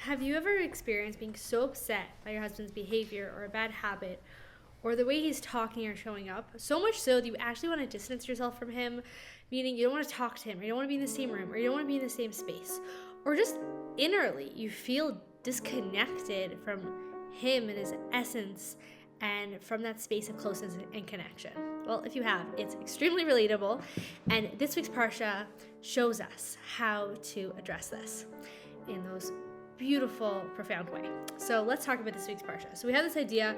Have you ever experienced being so upset by your husband's behavior or a bad habit or the way he's talking or showing up, so much so that you actually want to distance yourself from him, meaning you don't want to talk to him, or you don't want to be in the same room, or you don't want to be in the same space, or just innerly you feel disconnected from him and his essence and from that space of closeness and connection? Well, if you have, it's extremely relatable, and this week's Parsha shows us how to address this in those beautiful, profound way. So let's talk about this week's Parsha. So we have this idea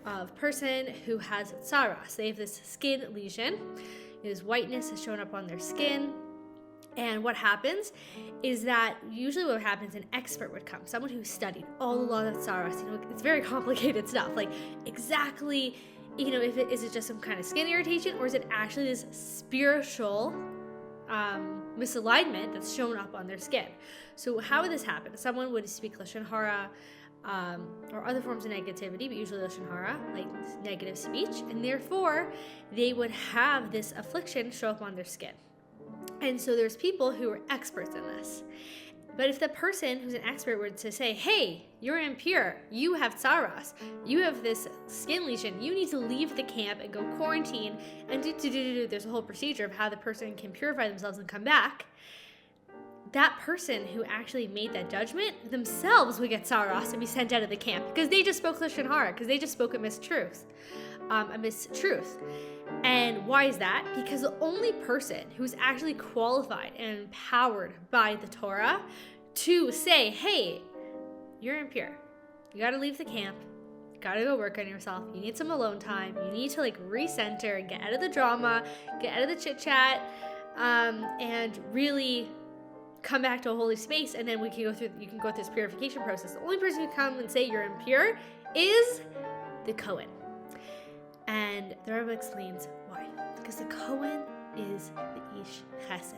of person who has tsaras. They have this skin lesion. This whiteness has shown up on their skin. And what happens is that usually what happens, an expert would come, someone who studied all the law of tsaras. It's very complicated stuff. Like exactly, is it just some kind of skin irritation, or is it actually this spiritual misalignment that's shown up on their skin? So how would this happen? Someone would speak lashon hara or other forms of negativity, but usually lashon hara, like negative speech, and therefore they would have this affliction show up on their skin. And so there's people who are experts in this. But if the person who's an expert were to say, hey, you're impure, you have tsaras, you have this skin lesion, you need to leave the camp and go quarantine, and there's a whole procedure of how the person can purify themselves and come back, that person who actually made that judgment themselves would get tsaras and be sent out of the camp because they just spoke lashon hara, because they just spoke a mistruth. And why is that? Because the only person who's actually qualified and empowered by the Torah to say, hey, you're impure, you got to leave the camp, you got to go work on yourself, you need some alone time, you need to recenter and get out of the drama, get out of the chit chat, and really come back to a holy space, and then you can go through this purification process. The only person who can come and say you're impure is the Kohen. And the Rebbe explains why. Because the Kohen is the Ish Chesed,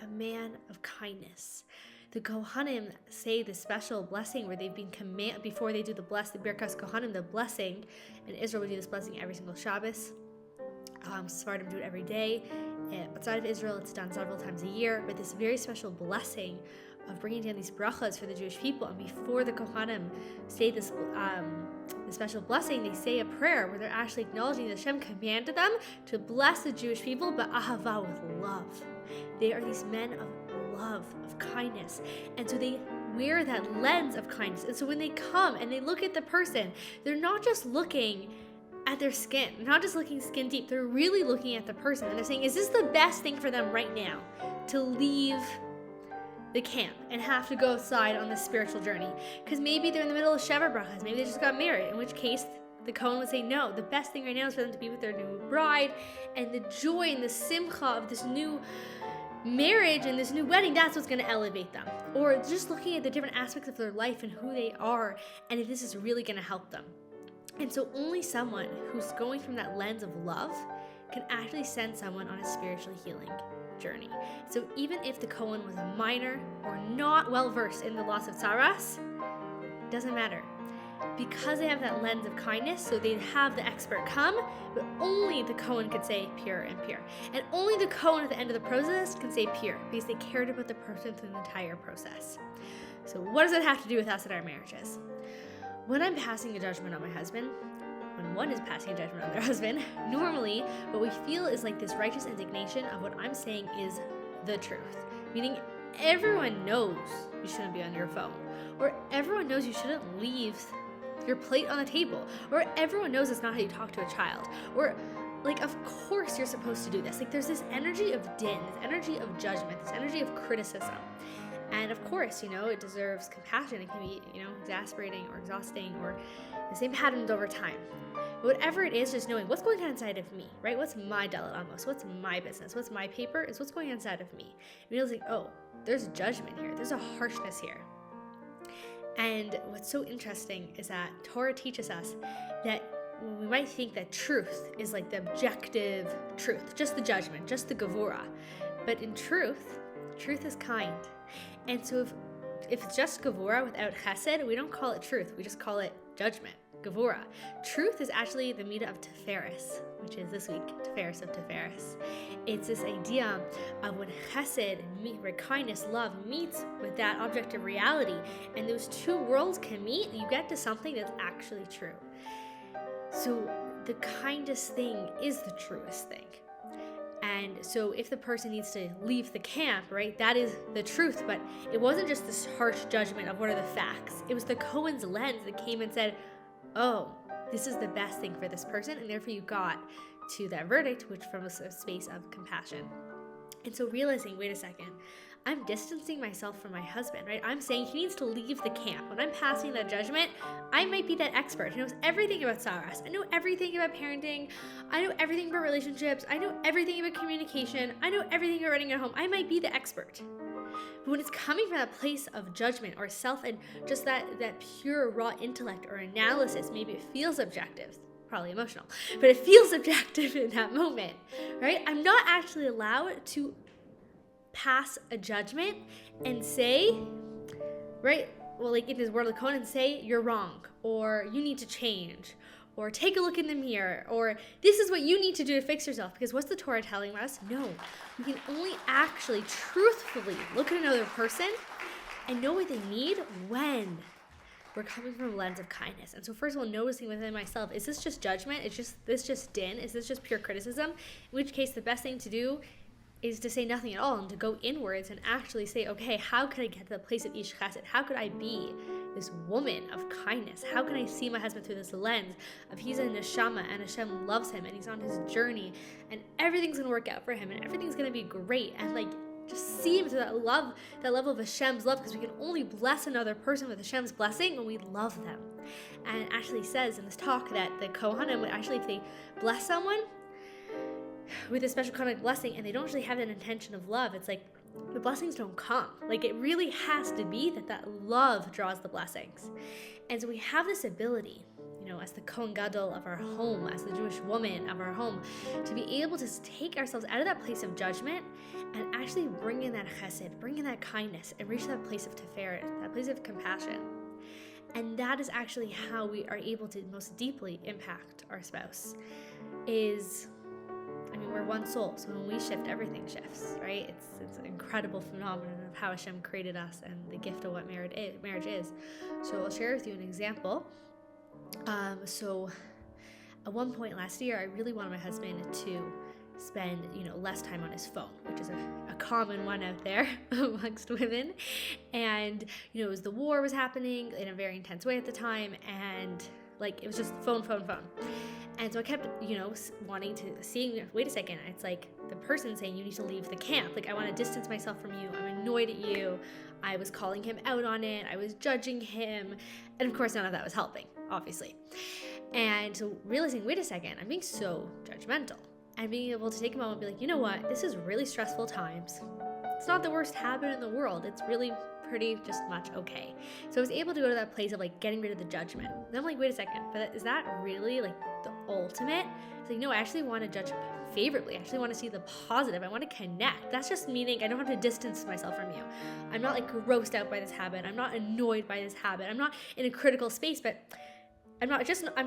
a man of kindness. The Kohanim say the special blessing where they've been commanded before they do the Birkas Kohanim, the blessing, and Israel would do this blessing every single Shabbos. Sephardim do it every day. Outside of Israel, it's done several times a year. But this very special blessing of bringing down these brachas for the Jewish people, and before the Kohanim say this the special blessing, they say a prayer where they're actually acknowledging that Hashem commanded them to bless the Jewish people, but ahava, with love. They are these men of love, of kindness, and so they wear that lens of kindness. And so when they come and they look at the person, they're not just looking at their skin, not just looking skin deep, they're really looking at the person, and they're saying, is this the best thing for them right now to leave the camp and have to go outside on this spiritual journey? Because maybe they're in the middle of Shever Brachas, maybe they just got married, in which case the Kohen would say, no, the best thing right now is for them to be with their new bride, and the joy and the simcha of this new marriage and this new wedding, that's what's going to elevate them. Or just looking at the different aspects of their life and who they are, and if this is really going to help them. And so only someone who's going from that lens of love can actually send someone on a spiritually healing journey. So even if the Kohen was a minor or not well versed in the laws of tsaras, doesn't matter. Because they have that lens of kindness, so they'd have the expert come, but only the Kohen could say pure and pure. And only the Kohen at the end of the process can say pure, because they cared about the person through the entire process. So what does it have to do with us in our marriages? When I'm passing a judgment on my husband, when one is passing a judgment on their husband, normally what we feel is like this righteous indignation of what I'm saying is the truth. Meaning everyone knows you shouldn't be on your phone, or everyone knows you shouldn't leave your plate on the table, or everyone knows it's not how you talk to a child, or of course you're supposed to do this. There's this energy of din, this energy of judgment, this energy of criticism. And of course, it deserves compassion. It can be, exasperating or exhausting, or the same patterns over time. But whatever it is, just knowing what's going on inside of me, right? What's my dalet amos? What's my business? What's my paper? Is what's going on inside of me. And realizing, oh, there's judgment here. There's a harshness here. And what's so interesting is that Torah teaches us that we might think that truth is like the objective truth, just the judgment, just the gevura. But in truth is kind. And so if it's just gevura without chesed, we don't call it truth. We just call it judgment. Gevura. Truth is actually the midah of Sefiras, which is this week, Sefiras of Sefiras. It's this idea of when chesed, where kindness, love, meets with that objective reality, and those two worlds can meet, you get to something that's actually true. So the kindest thing is the truest thing. And so if the person needs to leave the camp, right, that is the truth. But it wasn't just this harsh judgment of what are the facts. It was the Cohen's lens that came and said, oh, this is the best thing for this person. And therefore you got to that verdict, which from a space of compassion. And so realizing, wait a second, I'm distancing myself from my husband, right? I'm saying he needs to leave the camp. When I'm passing that judgment, I might be that expert who knows everything about Saras. I know everything about parenting. I know everything about relationships. I know everything about communication. I know everything about running a home. I might be the expert. But when it's coming from that place of judgment or self and just that pure raw intellect or analysis, maybe it feels objective, probably emotional, but it feels objective in that moment, right? I'm not actually allowed to pass a judgment and say, right, well, like in this world of Cohen, say you're wrong, or you need to change, or take a look in the mirror, or this is what you need to do to fix yourself. Because what's the Torah telling us? No, we can only actually truthfully look at another person and know what they need when we're coming from a lens of kindness. And so first of all, noticing within myself, is this just judgment? Is this just din? Is this just pure criticism? In which case, the best thing to do is to say nothing at all and to go inwards and actually say, okay, how could I get to the place of ish chesed? How could I be this woman of kindness? How can I see my husband through this lens of he's a neshama and Hashem loves him and he's on his journey and everything's going to work out for him and everything's going to be great, and like just see him through that love, that level of Hashem's love, because we can only bless another person with Hashem's blessing when we love them. And it actually says in this talk that the Kohanim would actually, if they bless someone with a special kind of blessing and they don't actually have that intention of love, it's like the blessings don't come. Like it really has to be that love draws the blessings. And so we have this ability, as the Kohen Gadol of our home, as the Jewish woman of our home, to be able to take ourselves out of that place of judgment and actually bring in that chesed, bring in that kindness, and reach that place of teferet, that place of compassion. And that is actually how we are able to most deeply impact our spouse. We're one soul, so when we shift, everything shifts, right? It's an incredible phenomenon of how Hashem created us and the gift of what marriage is. So I'll share with you an example. So at one point last year, I really wanted my husband to spend, less time on his phone, which is a common one out there amongst women. And, the war was happening in a very intense way at the time, and it was just phone. And so I kept, wanting to wait a second, it's like the person saying you need to leave the camp. I want to distance myself from you. I'm annoyed at you. I was calling him out on it. I was judging him. And of course, none of that was helping, obviously. And so realizing, wait a second, I'm being so judgmental. And being able to take a moment and be like, you know what? This is really stressful times. It's not the worst habit in the world. It's really pretty just much okay. So I was able to go to that place of getting rid of the judgment. And I'm like, wait a second, but is that really the ultimate? It's like, no, I actually want to judge favorably. I actually want to see the positive. I want to connect. That's just meaning I don't have to distance myself from you. I'm not grossed out by this habit. I'm not annoyed by this habit. I'm not in a critical space, but I'm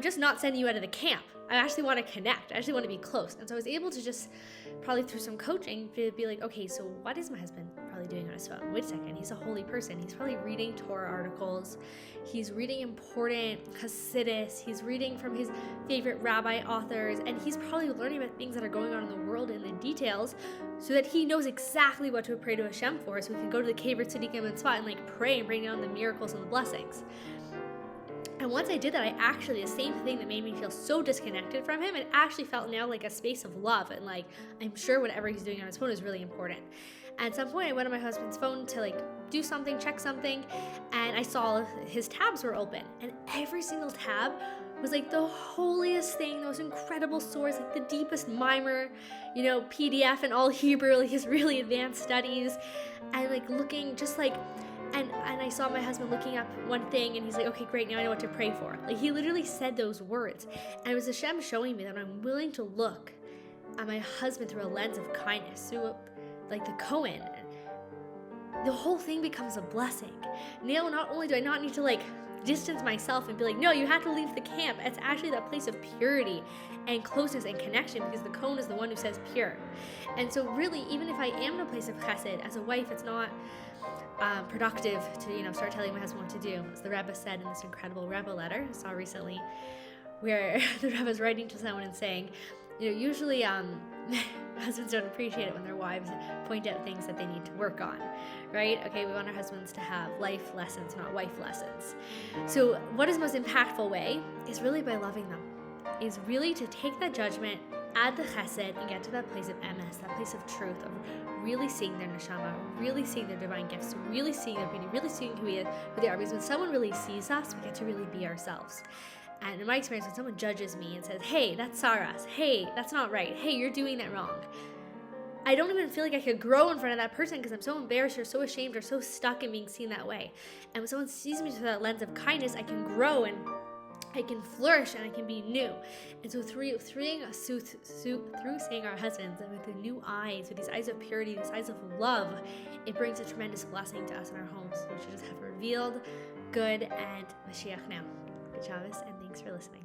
just not sending you out of the camp. I actually want to connect. I actually want to be close. And so I was able to just, probably through some coaching, to be like, okay, so what is my husband probably doing on his phone? Wait a second, he's a holy person. He's probably reading Torah articles. He's reading important Hasidus. He's reading from his favorite rabbi authors. And he's probably learning about things that are going on in the world in the details so that he knows exactly what to pray to Hashem for, so we can go to the Kever Tzadikim and Tzvat and pray and bring down the miracles and the blessings. And once I did that, I actually, the same thing that made me feel so disconnected from him, it actually felt now like a space of love. And I'm sure whatever he's doing on his phone is really important. And at some point, I went on my husband's phone to do something, check something, and I saw his tabs were open. And every single tab was the holiest thing, the most incredible source, the deepest mimer, PDF and all Hebrew, his really advanced studies, and looking just And I saw my husband looking up one thing, and he's like, okay, great, now I know what to pray for. He literally said those words. And it was Hashem showing me that I'm willing to look at my husband through a lens of kindness, through the Kohen. the whole thing becomes a blessing. Now, not only do I not need to like distance myself and be like, no, you have to leave the camp. It's actually that place of purity and closeness and connection, because the Kohen is the one who says pure. And so really, even if I am in a place of chesed, as a wife, it's not productive to, start telling my husband what to do. As the Rebbe said in this incredible Rebbe letter I saw recently, where the Rebbe is writing to someone and saying, usually husbands don't appreciate it when their wives point out things that they need to work on, right? Okay, we want our husbands to have life lessons, not wife lessons. So what is the most impactful way is really by loving them, is really to take that judgment, add the chesed, and get to that place of emes, that place of truth, of really seeing their neshama, really seeing their divine gifts, really seeing their beauty, really seeing who they are. Because when someone really sees us, we get to really be ourselves. And in my experience, when someone judges me and says, hey, that's Sarah's, hey, that's not right, hey, you're doing that wrong, I don't even feel like I could grow in front of that person because I'm so embarrassed or so ashamed or so stuck in being seen that way. And when someone sees me through that lens of kindness, I can grow and I can flourish and I can be new. And so through seeing our husbands with the new eyes, with these eyes of purity, these eyes of love, it brings a tremendous blessing to us in our homes, which we just have revealed, good, and Mashiach now. Good Shabbos, and thanks for listening.